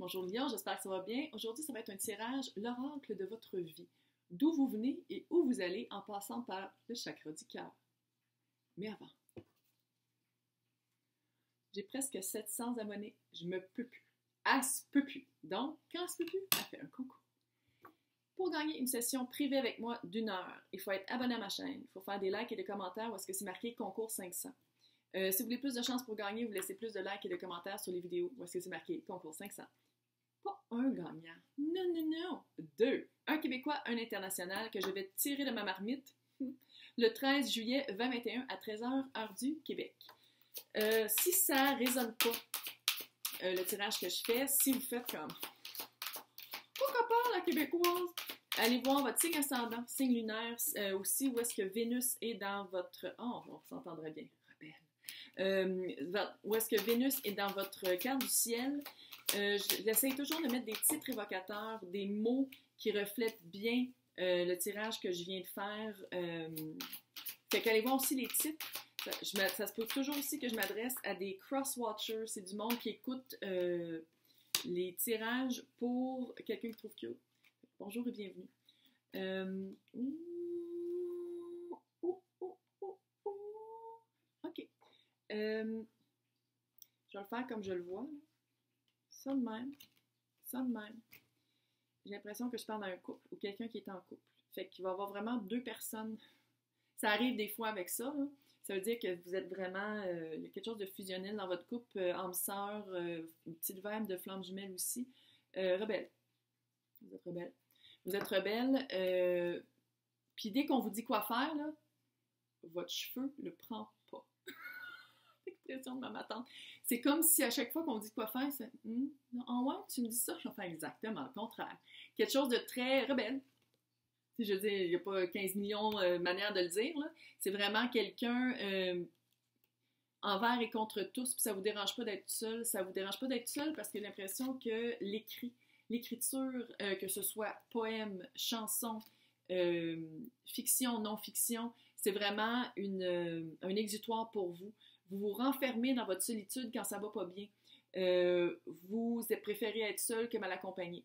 Bonjour Lyon, j'espère que ça va bien. Aujourd'hui, ça va être un tirage, l'oracle de votre vie. D'où vous venez et où vous allez en passant par le chakra du cœur. Mais avant, j'ai presque 700 abonnés. Je me peux plus. Elle se peut plus. Donc, quand elle se peut plus, elle fait un concours. Pour gagner une session privée avec moi d'1 heure, il faut être abonné à ma chaîne. Il faut faire des likes et des commentaires où est-ce que c'est marqué concours 500. Si vous voulez plus de chances pour gagner, vous laissez plus de likes et de commentaires sur les vidéos où est-ce que c'est marqué concours 500. Pas un gagnant. Non, non, non. Deux. Un Québécois, un international que je vais tirer de ma marmite le 13 juillet 2021 à 13h, heure du Québec. Si ça ne résonne pas, le tirage que je fais, si vous faites comme pourquoi pas la québécoise, allez voir votre signe ascendant, signe lunaire, aussi où est-ce que Vénus est dans votre... Oh, on s'entendrait bien. Où est-ce que Vénus est dans votre carte du ciel. J'essaie toujours de mettre des titres évocateurs, des mots qui reflètent bien le tirage que je viens de faire. Fait qu'allez voir aussi les titres. Ça se peut toujours aussi que je m'adresse à des cross-watchers. C'est du monde qui écoute les tirages pour quelqu'un qui trouve cute. Bonjour et bienvenue. OK. Je vais le faire comme je le vois. Là. Ça de même. Ça de même. J'ai l'impression que je parle d'un couple ou quelqu'un qui est en couple. Fait qu'il va y avoir vraiment deux personnes. Ça arrive des fois avec ça. Là. Ça veut dire que vous êtes vraiment... il y a quelque chose de fusionnel dans votre couple. Âme sœur, une petite vibe de flamme jumelle aussi. Rebelle. Vous êtes rebelle. Vous êtes rebelle. Puis dès qu'on vous dit quoi faire, là, votre cheveu le prend pas. L'expression de ma tante. C'est comme si à chaque fois qu'on dit quoi faire, c'est oh ouais, tu me dis ça, je vais faire exactement le contraire. Quelque chose de très rebelle. Je veux dire, il n'y a pas 15 millions de manières de le dire. Là. C'est vraiment quelqu'un envers et contre tous, puis ça ne vous dérange pas d'être seul. Ça ne vous dérange pas d'être seul parce que j'ai l'impression que l'écriture, que ce soit poème, chanson, fiction, non-fiction, c'est vraiment un exutoire pour vous. Vous vous renfermez dans votre solitude quand ça va pas bien. Vous préférez être seul que mal accompagné.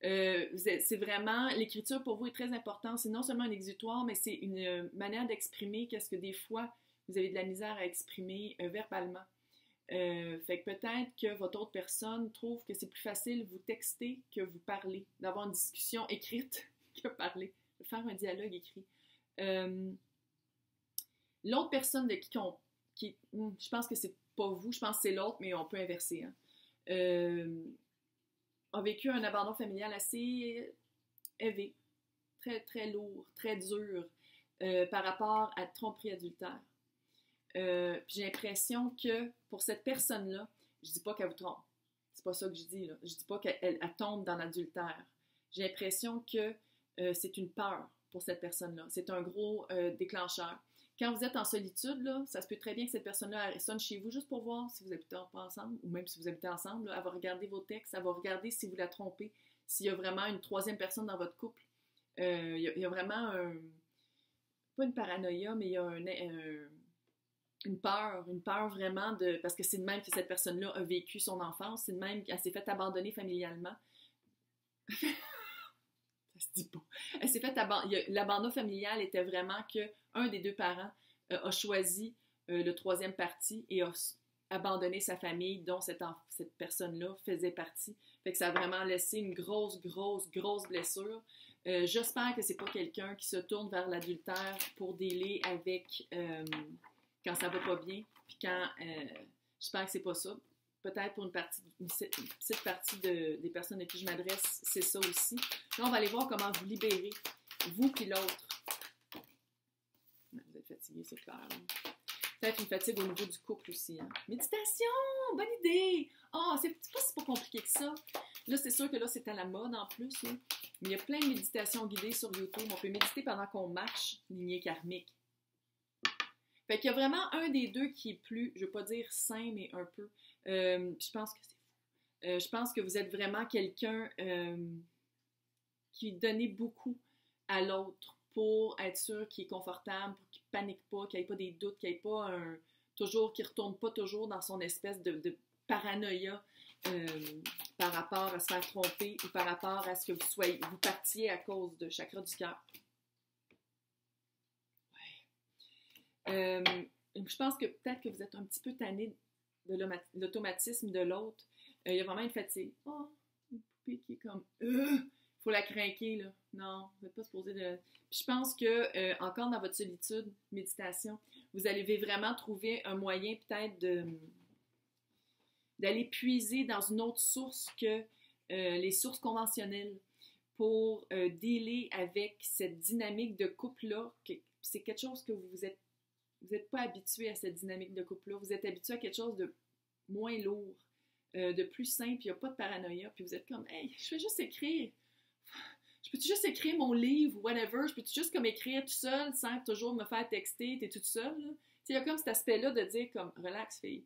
C'est vraiment, l'écriture pour vous est très importante. C'est non seulement un exutoire, mais c'est une manière d'exprimer qu'est-ce que des fois vous avez de la misère à exprimer verbalement. Fait que peut-être que votre autre personne trouve que c'est plus facile vous texter que vous parler, d'avoir une discussion écrite que parler, de faire un dialogue écrit. L'autre personne de je pense que c'est pas vous, je pense que c'est l'autre, mais on peut inverser. Hein. A vécu un abandon familial assez élevé, très, très lourd, très dur par rapport à tromperie adultère. J'ai l'impression que pour cette personne-là, je dis pas qu'elle vous trompe. C'est pas ça que je dis, là. Je dis pas qu'elle tombe dans l'adultère. J'ai l'impression que c'est une peur pour cette personne-là. C'est un gros déclencheur. Quand vous êtes en solitude, là, ça se peut très bien que cette personne-là sonne chez vous juste pour voir si vous habitez pas ensemble, ou même si vous habitez ensemble. Là, elle va regarder vos textes, elle va regarder si vous la trompez, s'il y a vraiment une troisième personne dans votre couple. Il y a vraiment pas une paranoïa, mais il y a une peur vraiment de... Parce que c'est de même que cette personne-là a vécu son enfance, c'est de même qu'elle s'est fait abandonner familialement. Ça se dit pas. Elle s'est fait l'abandon familial était vraiment que un des deux parents a choisi le troisième parti et a abandonné sa famille dont cette personne-là faisait partie. Fait que ça a vraiment laissé une grosse blessure. J'espère que c'est pas quelqu'un qui se tourne vers l'adultère pour dealer avec quand ça va pas bien. Puis quand j'espère que c'est pas ça. Peut-être pour une petite partie des personnes à qui je m'adresse, c'est ça aussi. Là, on va aller voir comment vous libérer, vous puis l'autre. Vous êtes fatigué, c'est clair. Hein? Peut-être une fatigue au niveau du couple aussi. Hein? Méditation! Bonne idée! C'est pas compliqué que ça. Là, c'est sûr que là, c'est à la mode en plus. Là. Mais il y a plein de méditations guidées sur YouTube. On peut méditer pendant qu'on marche, lignée karmique. Fait qu'il y a vraiment un des deux qui est plus, je ne veux pas dire sain, mais un peu. Je pense que c'est fou. Je pense que vous êtes vraiment quelqu'un qui donnait beaucoup à l'autre pour être sûr qu'il est confortable, pour qu'il ne panique pas, qu'il n'y ait pas des doutes, qu'il n'y ait pas qu'il ne retourne pas toujours dans son espèce de paranoïa. par rapport à se faire tromper ou par rapport à ce que vous partiez à cause de chakra du cœur. Je pense que peut-être que vous êtes un petit peu tanné de l'automatisme de l'autre. Il y a vraiment une fatigue. Oh, une poupée qui est comme faut la craquer, là. Non, vous n'êtes pas supposé de. Puis je pense que, encore dans votre solitude, méditation, vous allez vraiment trouver un moyen peut-être d'aller puiser dans une autre source que les sources conventionnelles pour dealer avec cette dynamique de couple-là. C'est quelque chose que vous n'êtes pas habitué à cette dynamique de couple-là. Vous êtes habitué à quelque chose de moins lourd, de plus simple, il n'y a pas de paranoïa. Puis vous êtes comme, hey, je fais juste écrire. Je peux-tu juste écrire mon livre ou whatever? Je peux-tu juste comme écrire tout seul sans toujours me faire texter? T'es toute seule, là? Il y a comme cet aspect-là de dire comme, relax, fille.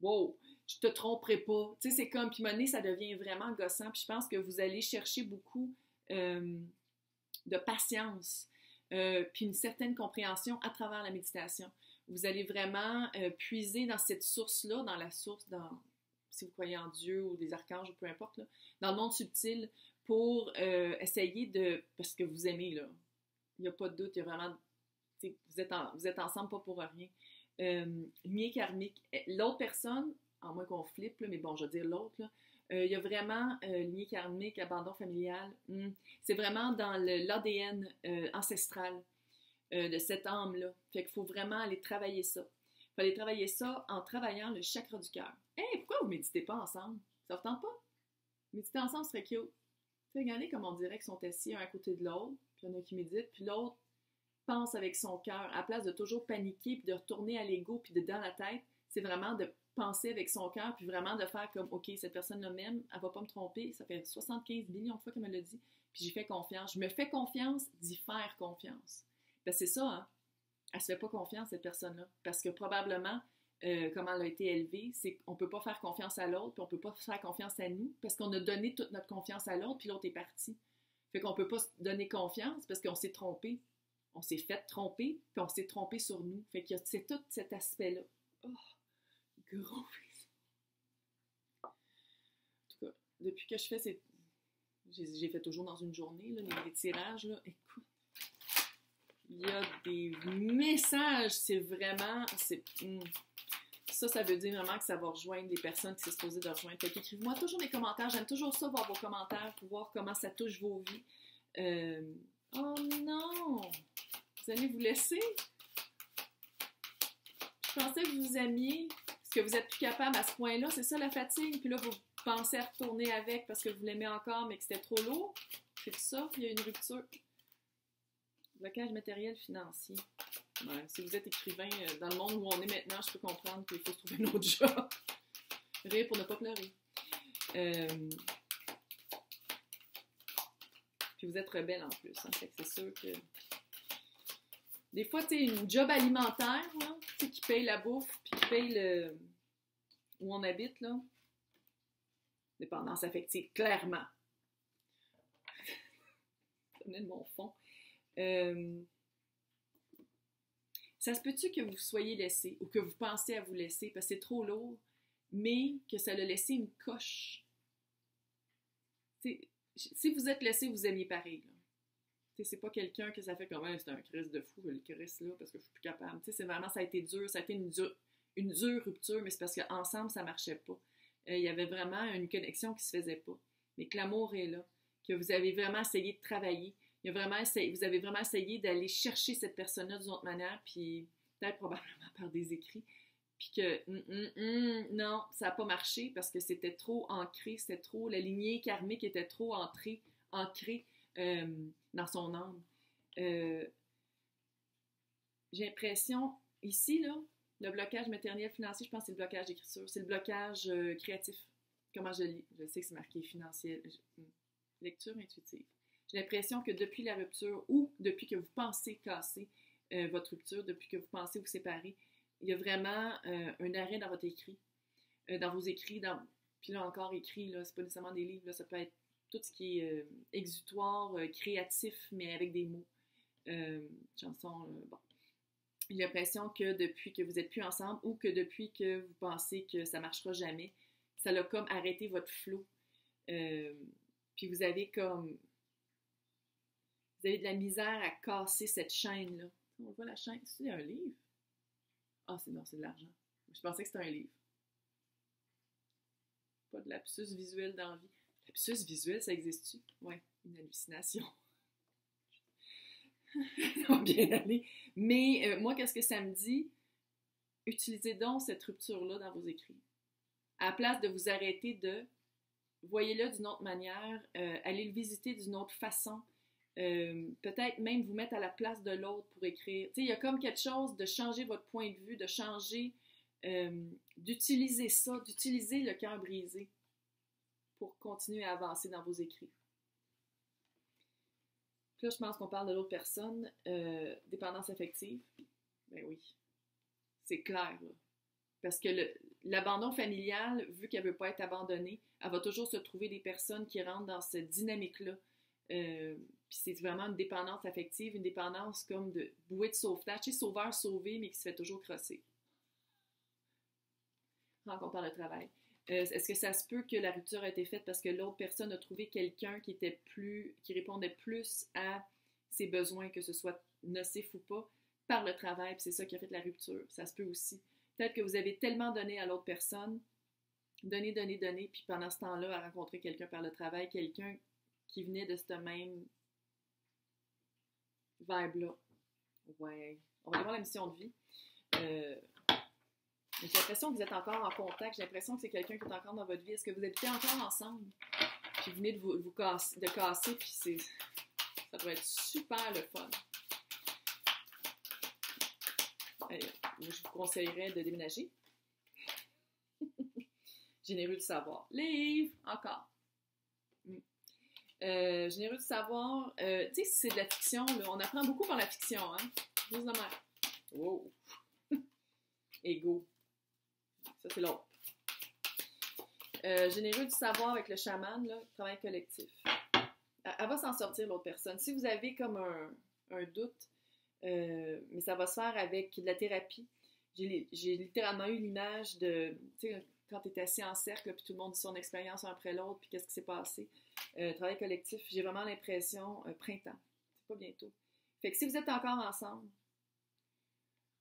Wow, je te tromperai pas. Tu sais, c'est comme, puis monnaie, ça devient vraiment gossant. Puis je pense que vous allez chercher beaucoup de patience, puis une certaine compréhension à travers la méditation. Vous allez vraiment puiser dans cette source-là, dans la source, si vous croyez en Dieu ou des archanges ou peu importe, là, dans le monde subtil, pour essayer de... Parce que vous aimez, là. Il n'y a pas de doute, il y a vraiment... Vous êtes ensemble pas pour rien. Lien karmique. L'autre personne, à moins qu'on flippe, là, mais bon, je veux dire l'autre, là, il y a vraiment lien karmique, abandon familial. C'est vraiment dans l'ADN ancestral de cette âme-là. Fait qu'il faut vraiment aller travailler ça. Il faut aller travailler ça en travaillant le chakra du cœur. Hey, pourquoi vous ne méditez pas ensemble? Ça vous tente pas? Méditer ensemble serait cute. Regardez comme on dirait qu'ils sont assis un à côté de l'autre, puis il y en a qui méditent, puis l'autre pense avec son cœur. À la place de toujours paniquer, puis de retourner à l'ego, puis de dans la tête, c'est vraiment de penser avec son cœur, puis vraiment de faire comme, OK, cette personne-là m'aime, elle va pas me tromper, ça fait 75 millions de fois qu'elle me l'a dit, puis j'y fais confiance. Je me fais confiance d'y faire confiance. Ben c'est ça, hein? Elle se fait pas confiance, cette personne-là, parce que probablement, comment elle a été élevée, c'est qu'on peut pas faire confiance à l'autre, puis on peut pas faire confiance à nous, parce qu'on a donné toute notre confiance à l'autre, puis l'autre est parti. Fait qu'on peut pas se donner confiance, parce qu'on s'est trompé. On s'est fait tromper, puis on s'est trompé sur nous. Fait que c'est tout cet aspect-là. Oh, gros. En tout cas, depuis que je fais j'ai fait toujours dans une journée, là, les tirages, là. Écoute, il y a des messages, c'est vraiment... Ça veut dire vraiment que ça va rejoindre les personnes qui sont supposées de rejoindre. Fait qu'écrivez-moi toujours des commentaires. J'aime toujours ça, voir vos commentaires, pour voir comment ça touche vos vies. Oh non! Vous allez vous laisser? Je pensais que vous aimiez, parce que vous êtes plus capable à ce point-là. C'est ça la fatigue. Puis là, vous pensez à retourner avec parce que vous l'aimez encore, mais que c'était trop lourd. C'est tout ça. Il y a une rupture. Blocage matériel financier. Ouais, si vous êtes écrivain, dans le monde où on est maintenant, je peux comprendre qu'il faut trouver un autre job. Rire pour ne pas pleurer. Puis vous êtes rebelle en plus. Hein, fait que c'est sûr que... Des fois, tu sais, une job alimentaire, là, qui paye la bouffe, puis qui paye où on habite, là. Dépendance affective, clairement. Ça venait de mon fond. Ça se peut-tu que vous soyez laissé, ou que vous pensez à vous laisser, parce que c'est trop lourd, mais que ça a laissé une coche. T'sais, si vous êtes laissé, vous aimiez pareil, là. C'est pas quelqu'un que ça fait comme c'est un crise de fou, le crise là, parce que je suis plus capable. C'est vraiment, ça a été dur, ça a été une dure rupture, mais c'est parce qu'ensemble, ça marchait pas. Il y avait vraiment une connexion qui se faisait pas. Mais que l'amour est là, que vous avez vraiment essayé de travailler. Vous avez vraiment essayé d'aller chercher cette personne-là d'une autre manière, puis peut-être probablement par des écrits, puis que non, ça n'a pas marché parce que c'était trop ancré, c'était trop, la lignée karmique était trop ancrée dans son âme. J'ai l'impression, ici, là, le blocage matériel financier, je pense que c'est le blocage d'écriture, c'est le blocage créatif. Comment je lis? Je sais que c'est marqué financier. Lecture intuitive. J'ai l'impression que depuis la rupture ou depuis que vous pensez casser votre rupture, depuis que vous pensez vous séparer, il y a vraiment un arrêt dans votre écrit, dans vos écrits, puis là encore écrit, là, c'est pas nécessairement des livres, là, ça peut être tout ce qui est exutoire, créatif, mais avec des mots. Chansons, bon. J'ai l'impression que depuis que vous n'êtes plus ensemble ou que depuis que vous pensez que ça ne marchera jamais, ça l'a comme arrêté votre flot. Puis vous avez de la misère à casser cette chaîne-là. On voit la chaîne. C'est un livre? Ah, non, c'est de l'argent. Je pensais que c'était un livre. Pas de lapsus visuel dans la vie. Lapsus visuel, ça existe-tu? Ouais, une hallucination. Ça va bien aller. Mais moi, qu'est-ce que ça me dit? Utilisez donc cette rupture-là dans vos écrits. À la place de vous arrêter voyez-le d'une autre manière, allez le visiter d'une autre façon. Peut-être même vous mettre à la place de l'autre pour écrire. Tu sais, il y a comme quelque chose de changer votre point de vue, de changer, d'utiliser ça, d'utiliser le cœur brisé pour continuer à avancer dans vos écrits. Puis là, je pense qu'on parle de l'autre personne, dépendance affective. Ben oui, c'est clair, là. Parce que l'abandon familial, vu qu'elle ne veut pas être abandonnée, elle va toujours se trouver des personnes qui rentrent dans cette dynamique-là. Puis c'est vraiment une dépendance affective, une dépendance comme de bouée de sauvetage, tu sais, sauveur-sauvé, mais qui se fait toujours crosser. Quand on parle de travail. Est-ce que ça se peut que la rupture a été faite parce que l'autre personne a trouvé quelqu'un qui répondait plus à ses besoins, que ce soit nocif ou pas, par le travail, puis c'est ça qui a fait la rupture. Ça se peut aussi. Peut-être que vous avez tellement donné à l'autre personne, donné, puis pendant ce temps-là, à rencontrer quelqu'un par le travail, quelqu'un qui venait de cette même vibe-là. Ouais. On va aller voir la mission de vie. J'ai l'impression que vous êtes encore en contact. J'ai l'impression que c'est quelqu'un qui est encore dans votre vie. Est-ce que vous habitez encore ensemble? Puis vous venez de casser, puis ça doit être super le fun. Je vous conseillerais de déménager. Généreux du savoir. Livre, encore. Généreux du savoir. Tu sais, si c'est de la fiction, là, on apprend beaucoup par la fiction, hein? Juste de même. Wow! Ego. Ça, c'est l'autre. Généreux du savoir avec le chaman, là, travail collectif. Elle va s'en sortir, l'autre personne. Si vous avez comme un doute, mais ça va se faire avec de la thérapie. J'ai littéralement eu l'image de, tu sais, quand tu es assis en cercle, puis tout le monde dit son expérience un après l'autre, puis qu'est-ce qui s'est passé. Travail collectif, j'ai vraiment l'impression, printemps, c'est pas bientôt. Fait que si vous êtes encore ensemble,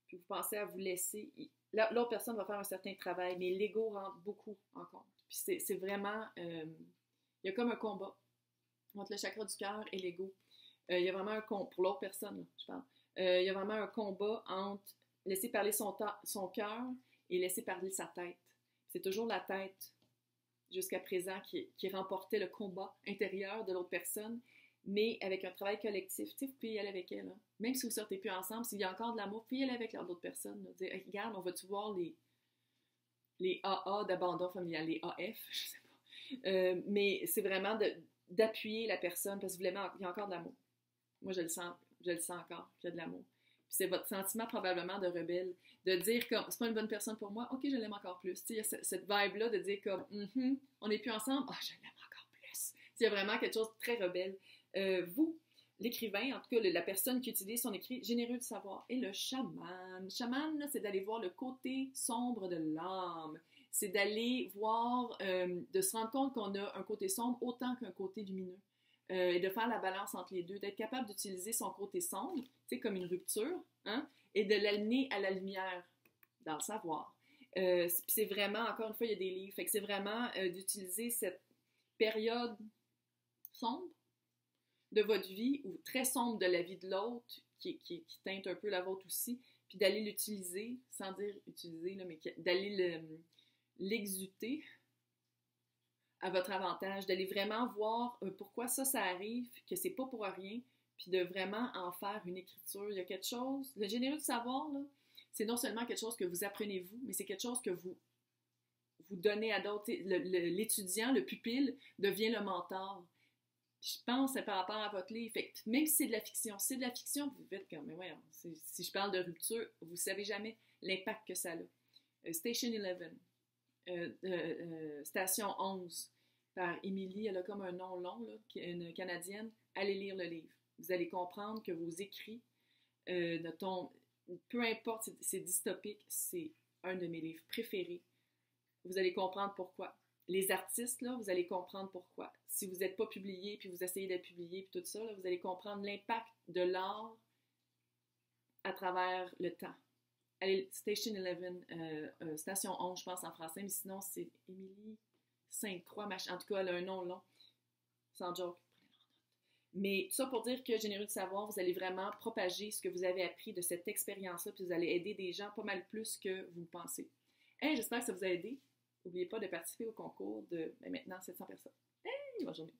puis vous pensez à vous laisser, l'autre personne va faire un certain travail, mais l'ego rentre beaucoup en compte. Puis c'est vraiment, il y a comme un combat entre le chakra du cœur et l'ego. Il y a vraiment un combat, pour l'autre personne, là, je parle. Il y a vraiment un combat entre laisser parler son cœur et laisser parler sa tête. C'est toujours la tête, jusqu'à présent, qui remportait le combat intérieur de l'autre personne, mais avec un travail collectif. Tu sais, vous pouvez y aller avec elle. Hein. Même si vous ne sortez plus ensemble, s'il y a encore de l'amour, vous pouvez y aller avec l'autre personne. Là. Dire, hey, regarde, on va-tu voir les AA d'abandon familial, les AF, je sais pas. Mais c'est vraiment d'appuyer la personne, parce que il y a encore de l'amour. Moi, je le sens encore, qu'il y a de l'amour. Puis c'est votre sentiment probablement de rebelle, de dire comme, c'est pas une bonne personne pour moi, ok, je l'aime encore plus. Il y a cette vibe-là de dire comme, on n'est plus ensemble, je l'aime encore plus. Il y a vraiment quelque chose de très rebelle. Vous, l'écrivain, en tout cas la personne qui utilise son écrit, généreux de savoir, et le chaman. Le chaman, là, c'est d'aller voir le côté sombre de l'âme. C'est d'aller voir, de se rendre compte qu'on a un côté sombre autant qu'un côté lumineux. Et de faire la balance entre les deux, d'être capable d'utiliser son côté sombre, c'est comme une rupture, hein, et de l'amener à la lumière dans le savoir. C'est vraiment, encore une fois, il y a des livres, fait que c'est vraiment d'utiliser cette période sombre de votre vie, ou très sombre de la vie de l'autre, qui teinte un peu la vôtre aussi, puis d'aller l'utiliser, sans dire utiliser, là, mais d'aller l'exuter à votre avantage, d'aller vraiment voir pourquoi ça arrive, que c'est pas pour rien, puis de vraiment en faire une écriture. Il y a quelque chose, le généreux de savoir, là, c'est non seulement quelque chose que vous apprenez vous, mais c'est quelque chose que vous donnez à d'autres. L'étudiant, le pupille, devient le mentor. Je pense que c'est par rapport à votre livre. Fait que même si c'est de la fiction, vous faites comme, mais voyons, si je parle de rupture, vous ne savez jamais l'impact que ça a. Station 11, Station 11, par Émilie, elle a comme un nom long, là, une Canadienne. Allez lire le livre. Vous allez comprendre que vos écrits peu importe, c'est dystopique, c'est un de mes livres préférés. Vous allez comprendre pourquoi. les artistes, là, vous allez comprendre pourquoi. Si vous n'êtes pas publié, puis vous essayez d'être publié, puis tout ça, là, vous allez comprendre l'impact de l'art à travers le temps. Allez, Station 11, Station 11, je pense en français, mais sinon, c'est Émilie Sainte-Croix, machin. En tout cas, elle a un nom long. Sans joke. Mais tout ça pour dire que Généreux de savoir, vous allez vraiment propager ce que vous avez appris de cette expérience-là, puis vous allez aider des gens pas mal plus que vous le pensez. Hey, j'espère que ça vous a aidé. N'oubliez pas de participer au concours de maintenant 700 personnes. Hey, bonne journée.